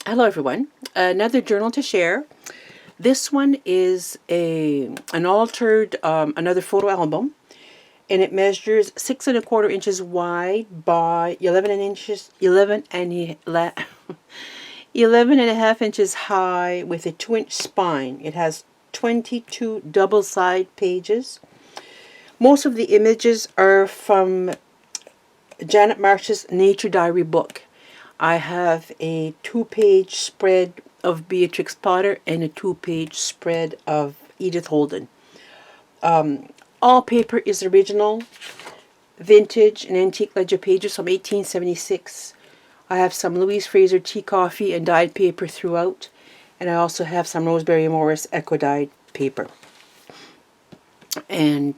Hello everyone, another journal to share. This one is an altered, another photo album, and it measures 6¼ inches wide by 11.5 inches high with a 2-inch spine. It has 22 double-side pages. Most of the images are from Janet Marsh's Nature Diary book. I have a 2-page spread of Beatrix Potter and a 2-page spread of Edith Holden. All paper is original, vintage and antique ledger pages from 1876. I have some Louise Fraser tea coffee and dyed paper throughout, and I also have some Rosemary Morris eco dyed paper. And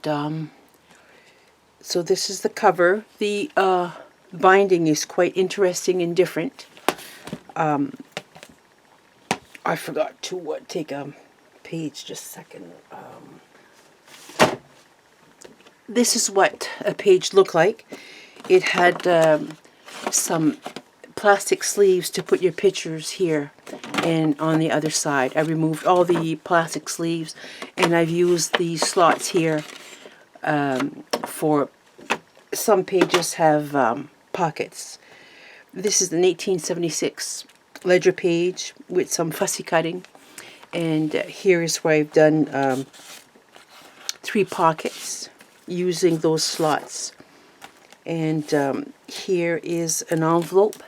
so this is the cover. The binding is quite interesting and different. I forgot to take a page, just a second. This is what a page looked like. It had some plastic sleeves to put your pictures here and on the other side. I removed all the plastic sleeves and I've used these slots here for some pages have pockets. This is an 1876 ledger page with some fussy cutting, and here is where I've done 3 pockets using those slots. And here is an envelope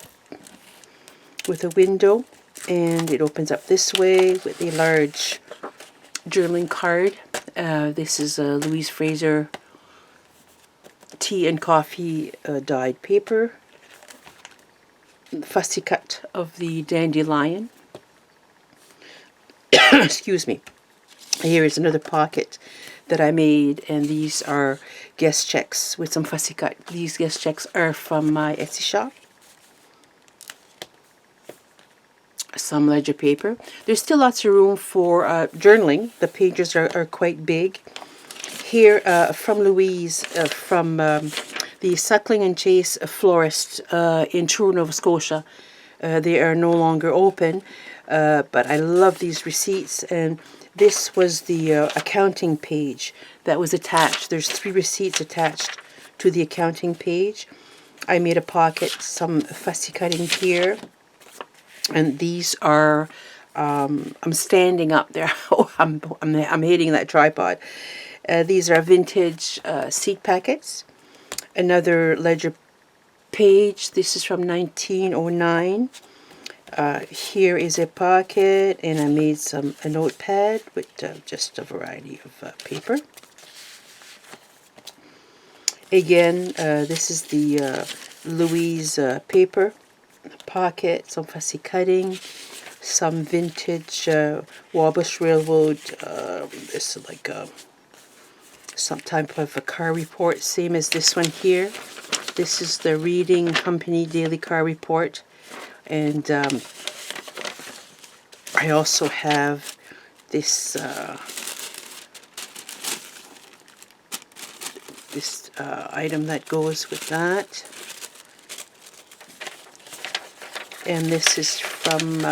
with a window, and it opens up this way with a large journaling card. This is a Louise Fraser tea and coffee dyed paper, fussy cut of the dandelion. Excuse me. Here is another pocket that I made, and these are guest checks with some fussy cut. These guest checks are from my Etsy shop. Some ledger paper. There's still lots of room for journaling. The pages are quite big. Here from Louise, from the Suckling and Chase florist in Truro, Nova Scotia. They are no longer open, but I love these receipts, and this was the accounting page that was attached. There's 3 receipts attached to the accounting page. I made a pocket, some fussy cutting here, and these are, I'm standing up there. Oh, I'm hating that tripod. These are vintage seed packets. Another ledger page. This is from 1909. Here is a pocket, and I made a notepad with just a variety of paper. Again, this is the Louise paper pocket, some fussy cutting, some vintage Wabash Railroad. This is like some type of a car report, same as this one here. This is the Reading Company Daily Car Report. And I also have this item that goes with that. And this is from,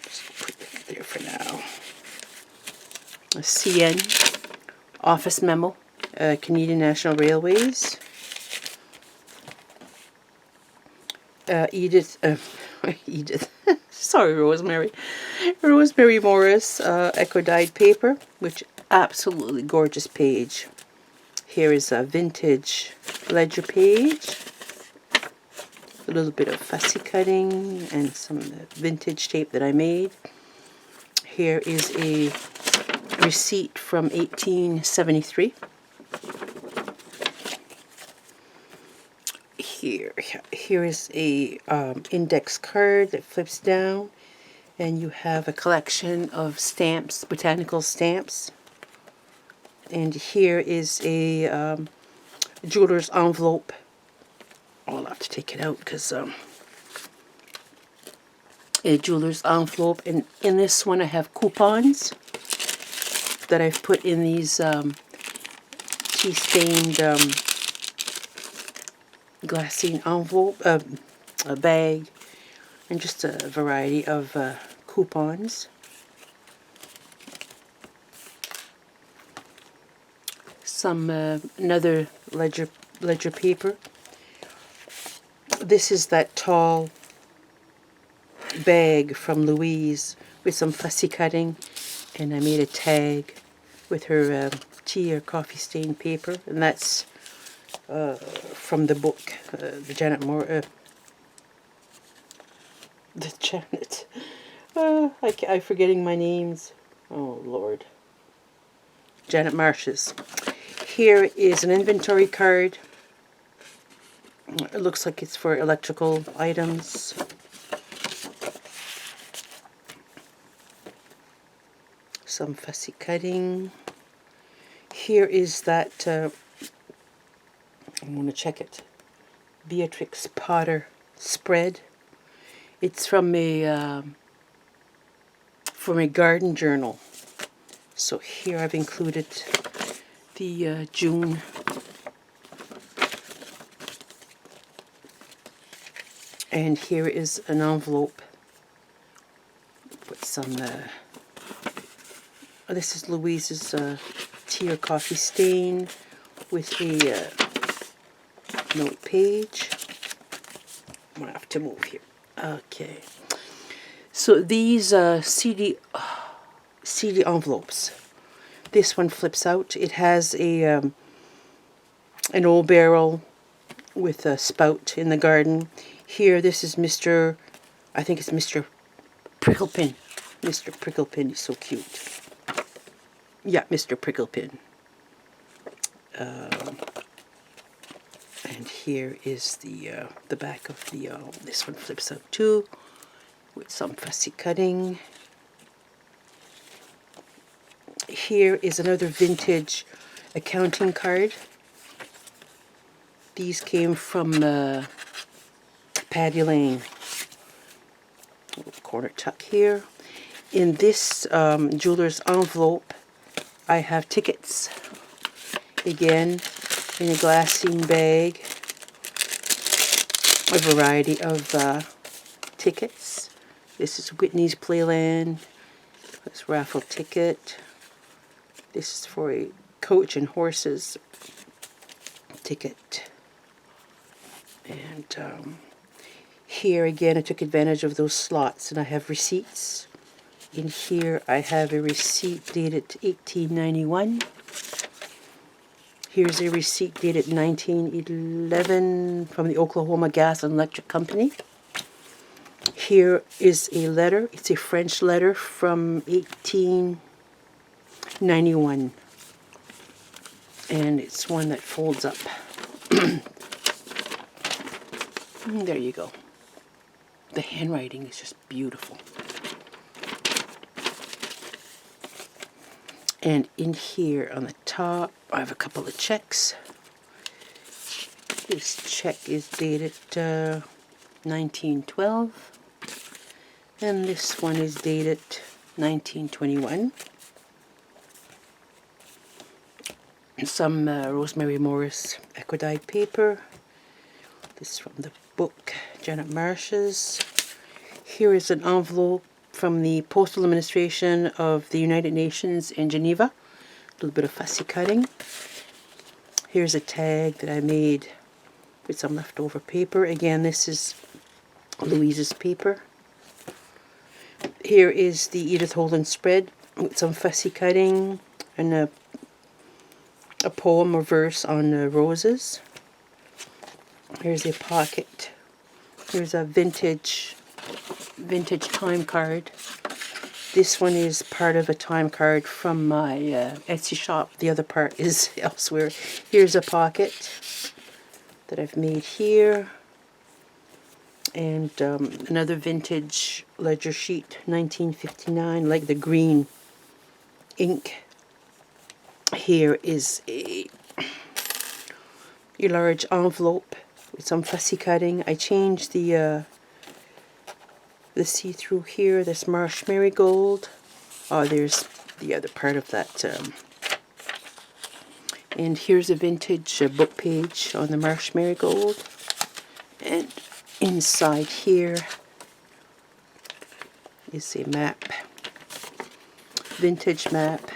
just put it there for now, a CN office memo, Canadian National Railways. Edith, sorry, Rosemary Morris, eco dyed paper, which absolutely gorgeous page. Here is a vintage ledger page, a little bit of fussy cutting and some vintage tape that I made. Here is a receipt from 1873. Here is a index card that flips down, and you have a collection of stamps, botanical stamps. And here is a jeweler's envelope. I'll have to take it out because a jeweler's envelope, and in this one I have coupons that I've put in these tea-stained glassine envelope, a bag, and just a variety of coupons. Some another ledger paper. This is that tall bag from Louise with some fussy cutting, and I made a tag with her tea or coffee stained paper, and that's from the book, the Janet Moore, the Janet, I'm forgetting my names, oh Lord, Janet Marsh's. Here is an inventory card. It looks like it's for electrical items. Some fussy cutting. Here is that, I'm going to check it, Beatrix Potter spread. It's from a garden journal. So here I've included the June and here is an envelope with some this is Louise's tea or coffee stain with a note page. I'm gonna have to move here. Okay, so these CD envelopes. This one flips out. It has a an old barrel with a spout in the garden. Here, this is Mr. I think it's Mr. Pricklepin. Mr. Pricklepin is so cute. Yeah, Mr. Pricklepin. And here is the back of the. This one flips out too, with some fussy cutting. Here is another vintage accounting card. These came from Paddy Lane. Little corner tuck here. In this jeweler's envelope, I have tickets. Again, in a glassine bag. A variety of tickets. This is Whitney's Playland. This raffle ticket. This is for a coach and horses ticket. And here again I took advantage of those slots, and I have receipts. In here I have a receipt dated 1891. Here's a receipt dated 1911 from the Oklahoma Gas and Electric Company. Here is a letter. It's a French letter from 1891. And it's one that folds up. There you go. The handwriting is just beautiful. And in here on the top, I have a couple of checks. This check is dated 1912. And this one is dated 1921. Some Rosemary Morris Equidide paper. This is from the book, Janet Marsh's. Here is an envelope from the Postal Administration of the United Nations in Geneva. A little bit of fussy cutting. Here's a tag that I made with some leftover paper. Again, this is Louise's paper. Here is the Edith Holden spread with some fussy cutting and a poem or verse on roses. Here's a pocket. Here's a vintage time card. This one is part of a time card from my Etsy shop. The other part is elsewhere. Here's a pocket that I've made here. And another vintage ledger sheet, 1959, like the green ink. Here is a large envelope with some fussy cutting. I changed the see-through here, this Marsh Marigold. Oh, there's the other part of that. And here's a vintage book page on the Marsh Marigold. And inside here is a map, vintage map.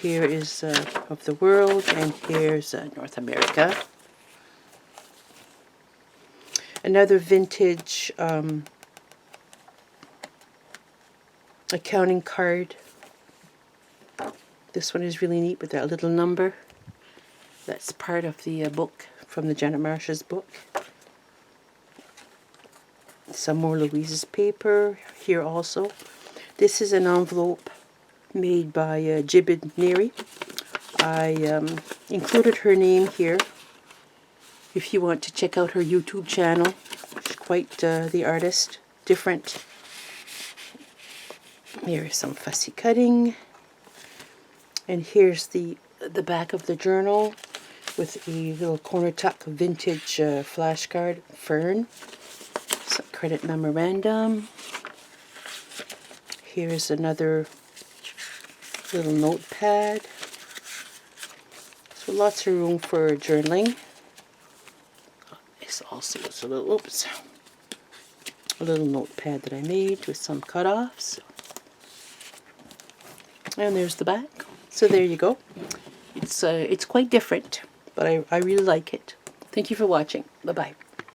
Here is of the world, and here's North America. Another vintage accounting card. This one is really neat with that little number. That's part of the book, from the Janet Marsh's book. Some more Louise's paper here also. This is an envelope made by Jibid Neri. I included her name here if you want to check out her YouTube channel. She's quite the artist, different. Here's some fussy cutting. And here's the back of the journal with a little corner tuck vintage flashcard, fern. Some credit memorandum. Here's another little notepad. So lots of room for journaling. This also is a little, a little notepad that I made with some cut-offs. And there's the back. So there you go. It's quite different, but I really like it. Thank you for watching. Bye-bye.